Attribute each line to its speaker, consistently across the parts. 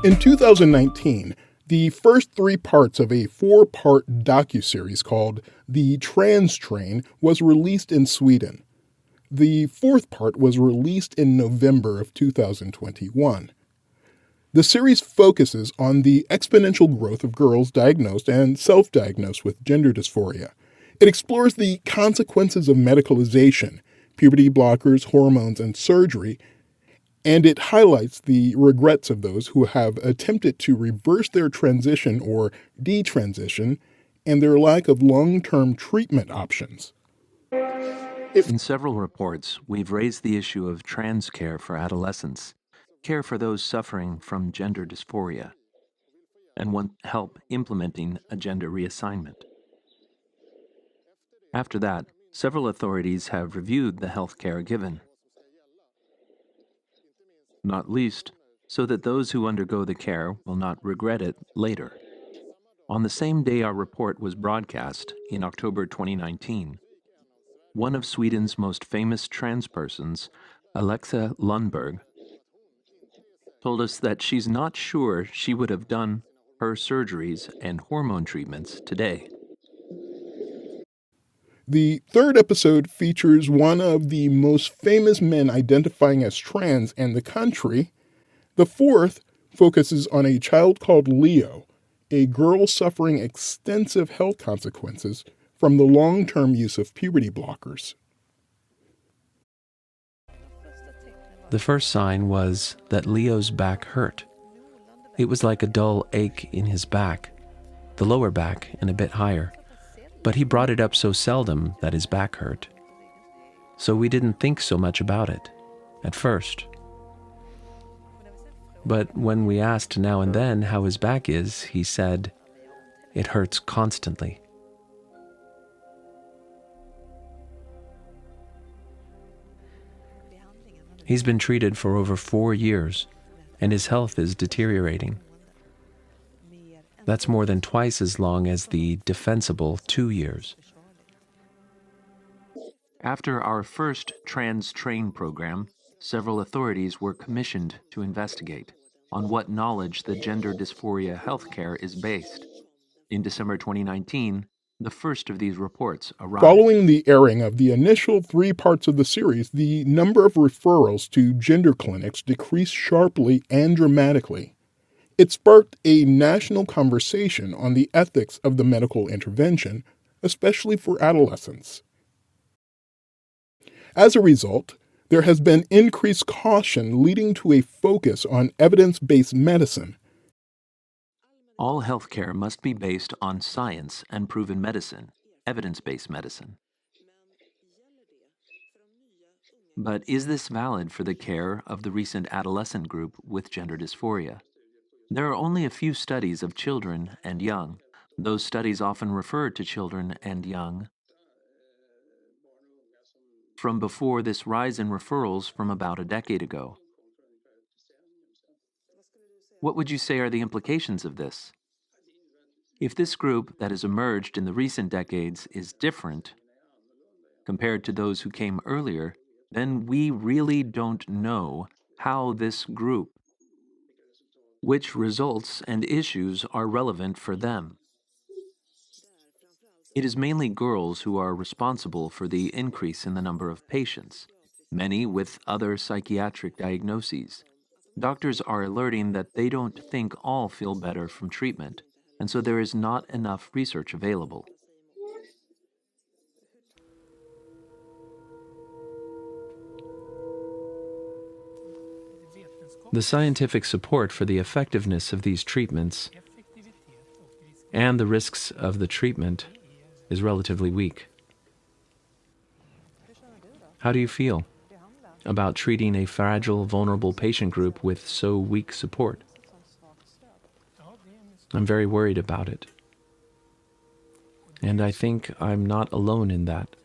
Speaker 1: In 2019, the first 3 parts of a 4-part docuseries called The Trans Train was released in Sweden. The 4th part was released in November of 2021. The series focuses on the exponential growth of girls diagnosed and self-diagnosed with gender dysphoria. It explores the consequences of medicalization, puberty blockers, hormones, and surgery, and it highlights the regrets of those who have attempted to reverse their transition or detransition and their lack of long-term treatment options.
Speaker 2: In several reports, we've raised the issue of trans care for adolescents, care for those suffering from gender dysphoria, and want help implementing a gender reassignment. After that, several authorities have reviewed the health care given, not least so that those who undergo the care will not regret it later. On the same day our report was broadcast, in October 2019, one of Sweden's most famous trans persons, Alexa Lundberg, told us that she's not sure she would have done her surgeries and hormone treatments today.
Speaker 1: The 3rd episode features one of the most famous men identifying as trans in the country. The 4th focuses on a child called Leo, a girl suffering extensive health consequences from the long-term use of puberty blockers.
Speaker 2: The first sign was that Leo's back hurt. It was like a dull ache in his back, the lower back and a bit higher, but he brought it up so seldom that his back hurt. So we didn't think so much about it, at first. But when we asked now and then how his back is, he said, "It hurts constantly." He's been treated for over 4 years, and his health is deteriorating. That's more than twice as long as the defensible 2 years. After our first Trans Train program, several authorities were commissioned to investigate on what knowledge the gender dysphoria healthcare is based. In December 2019, the first of these reports arrived.
Speaker 1: Following the airing of the initial 3 parts of the series, the number of referrals to gender clinics decreased sharply and dramatically. It sparked a national conversation on the ethics of the medical intervention, especially for adolescents. As a result, there has been increased caution leading to a focus on evidence-based medicine.
Speaker 2: All healthcare must be based on science and proven medicine, evidence-based medicine. But is this valid for the care of the recent adolescent group with gender dysphoria? There are only a few studies of children and young. Those studies often refer to children and young from before this rise in referrals from about a decade ago. What would you say are the implications of this? If this group that has emerged in the recent decades is different compared to those who came earlier, then we really don't know how this group, which results and issues are relevant for them. It is mainly girls who are responsible for the increase in the number of patients, many with other psychiatric diagnoses. Doctors are alerting that they don't think all feel better from treatment, and so there is not enough research available. The scientific support for the effectiveness of these treatments and the risks of the treatment is relatively weak. How do you feel about treating a fragile, vulnerable patient group with so weak support? I'm very worried about it. And I think I'm not alone in that.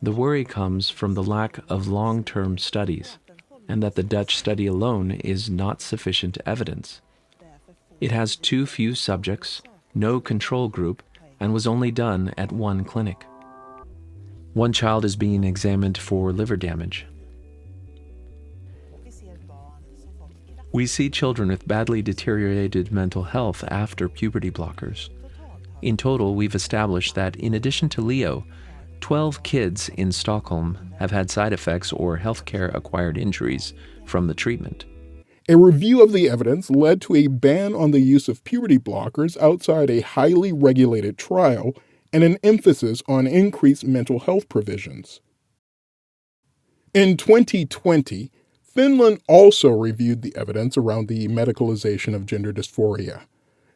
Speaker 2: The worry comes from the lack of long-term studies, and that the Dutch study alone is not sufficient evidence. It has too few subjects, no control group, and was only done at one clinic. One child is being examined for liver damage. We see children with badly deteriorated mental health after puberty blockers. In total, we've established that in addition to Leo, 12 kids in Stockholm have had side effects or healthcare-acquired injuries from the treatment.
Speaker 1: A review of the evidence led to a ban on the use of puberty blockers outside a highly regulated trial and an emphasis on increased mental health provisions. In 2020, Finland also reviewed the evidence around the medicalization of gender dysphoria.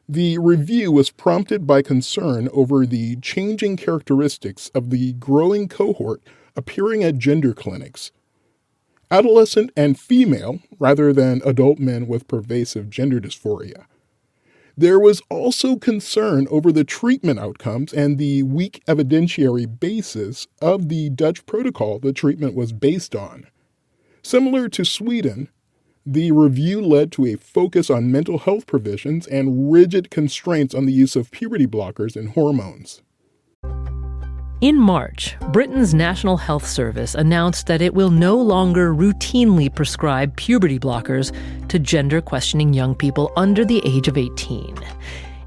Speaker 1: The review was prompted by concern over the changing characteristics of the growing cohort appearing at gender clinics. Adolescent and female, rather than adult men with pervasive gender dysphoria. There was also concern over the treatment outcomes and the weak evidentiary basis of the Dutch protocol the treatment was based on. Similar to Sweden, the review led to a focus on mental health provisions and rigid constraints on the use of puberty blockers and hormones.
Speaker 3: In March, Britain's National Health Service announced that it will no longer routinely prescribe puberty blockers to gender-questioning young people under the age of 18.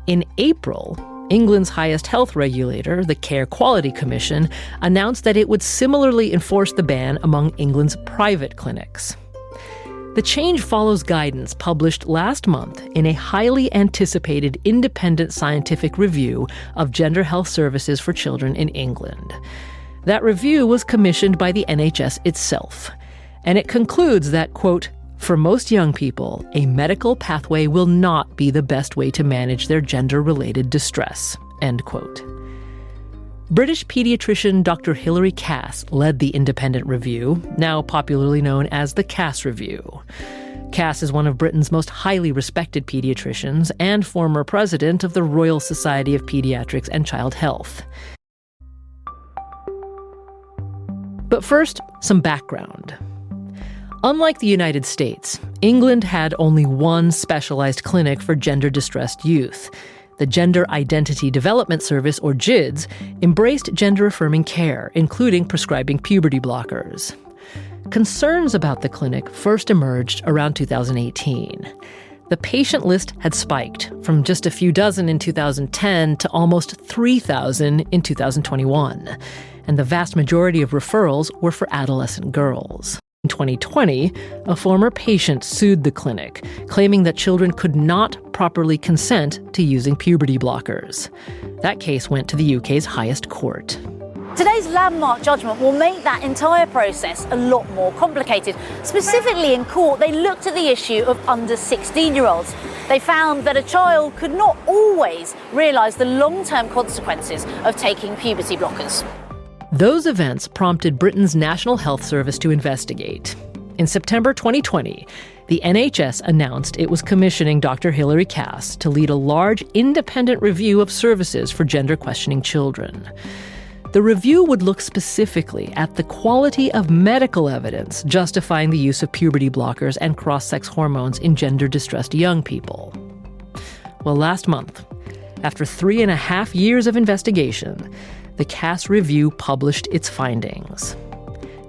Speaker 3: In April, England's highest health regulator, the Care Quality Commission, announced that it would similarly enforce the ban among England's private clinics. The change follows guidance published last month in a highly anticipated independent scientific review of gender health services for children in England. That review was commissioned by the NHS itself, and it concludes that, quote, "For most young people, a medical pathway will not be the best way to manage their gender-related distress," end quote. British pediatrician Dr. Hilary Cass led the independent review, now popularly known as the Cass Review. Cass is one of Britain's most highly respected pediatricians and former president of the Royal Society of Pediatrics and Child Health. But first, some background. Unlike the United States, England had only one specialized clinic for gender-distressed youth. The Gender Identity Development Service, or GIDS, embraced gender-affirming care, including prescribing puberty blockers. Concerns about the clinic first emerged around 2018. The patient list had spiked from just a few dozen in 2010 to almost 3,000 in 2021, and the vast majority of referrals were for adolescent girls. In 2020, a former patient sued the clinic, claiming that children could not properly consent to using puberty blockers. That case went to the UK's highest court.
Speaker 4: Today's landmark judgment will make that entire process a lot more complicated. Specifically in court, they looked at the issue of under 16-year-olds. They found that a child could not always realise the long-term consequences of taking puberty blockers.
Speaker 3: Those events prompted Britain's National Health Service to investigate. In September 2020, the NHS announced it was commissioning Dr. Hilary Cass to lead a large independent review of services for gender-questioning children. The review would look specifically at the quality of medical evidence justifying the use of puberty blockers and cross-sex hormones in gender-distressed young people. Well, last month, after 3.5 years of investigation, the Cass Review published its findings.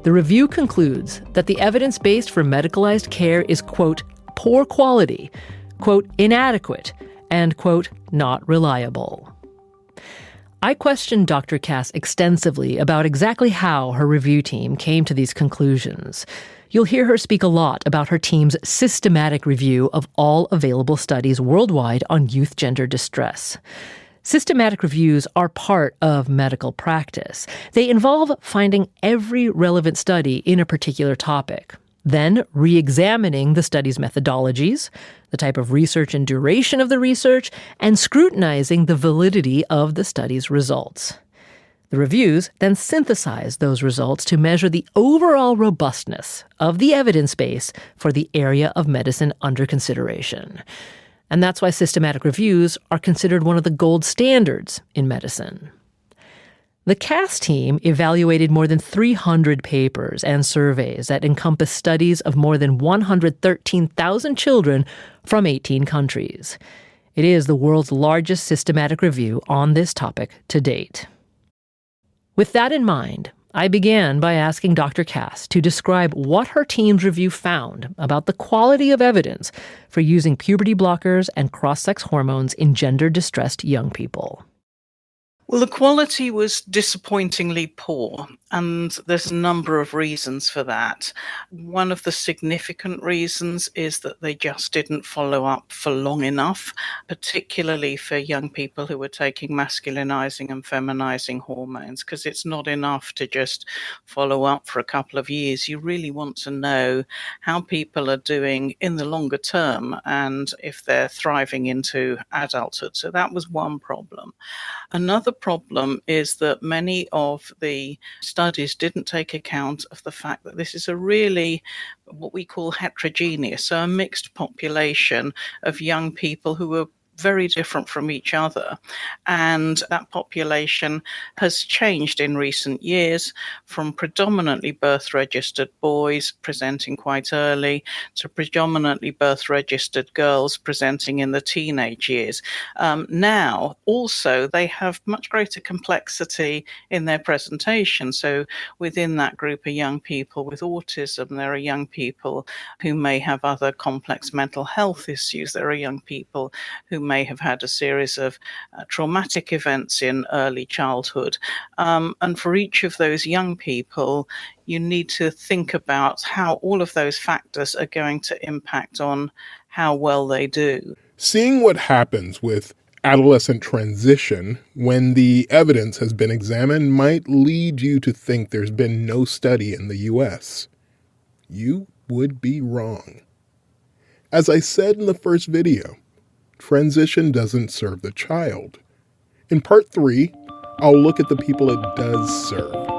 Speaker 3: The review concludes that the evidence base for medicalized care is, quote, poor quality, quote, inadequate, and, quote, not reliable. I questioned Dr. Cass extensively about exactly how her review team came to these conclusions. You'll hear her speak a lot about her team's systematic review of all available studies worldwide on youth gender distress. Systematic reviews are part of medical practice. They involve finding every relevant study in a particular topic, then re-examining the study's methodologies, the type of research and duration of the research, and scrutinizing the validity of the study's results. The reviews then synthesize those results to measure the overall robustness of the evidence base for the area of medicine under consideration. And that's why systematic reviews are considered one of the gold standards in medicine. The Cass team evaluated more than 300 papers and surveys that encompass studies of more than 113,000 children from 18 countries. It is the world's largest systematic review on this topic to date. With that in mind, I began by asking Dr. Cass to describe what her team's review found about the quality of evidence for using puberty blockers and cross-sex hormones in gender-distressed young people.
Speaker 5: Well, the quality was disappointingly poor, and there's a number of reasons for that. One of the significant reasons is that they just didn't follow up for long enough, particularly for young people who were taking masculinizing and feminizing hormones, because it's not enough to just follow up for a couple of years. You really want to know how people are doing in the longer term and if they're thriving into adulthood. So that was one problem. Another problem is that many of the studies didn't take account of the fact that this is a really what we call heterogeneous, so a mixed population of young people who were very different from each other. And that population has changed in recent years from predominantly birth-registered boys presenting quite early to predominantly birth-registered girls presenting in the teenage years. Now, also, they have much greater complexity in their presentation. So within that group are young people with autism, there are young people who may have other complex mental health issues, there are young people who may have had a series of traumatic events in early childhood. And for each of those young people, you need to think about how all of those factors are going to impact on how well they do.
Speaker 1: Seeing what happens with adolescent transition when the evidence has been examined might lead you to think there's been no study in the U.S. You would be wrong. As I said in the first video, transition doesn't serve the child. In part 3, I'll look at the people it does serve.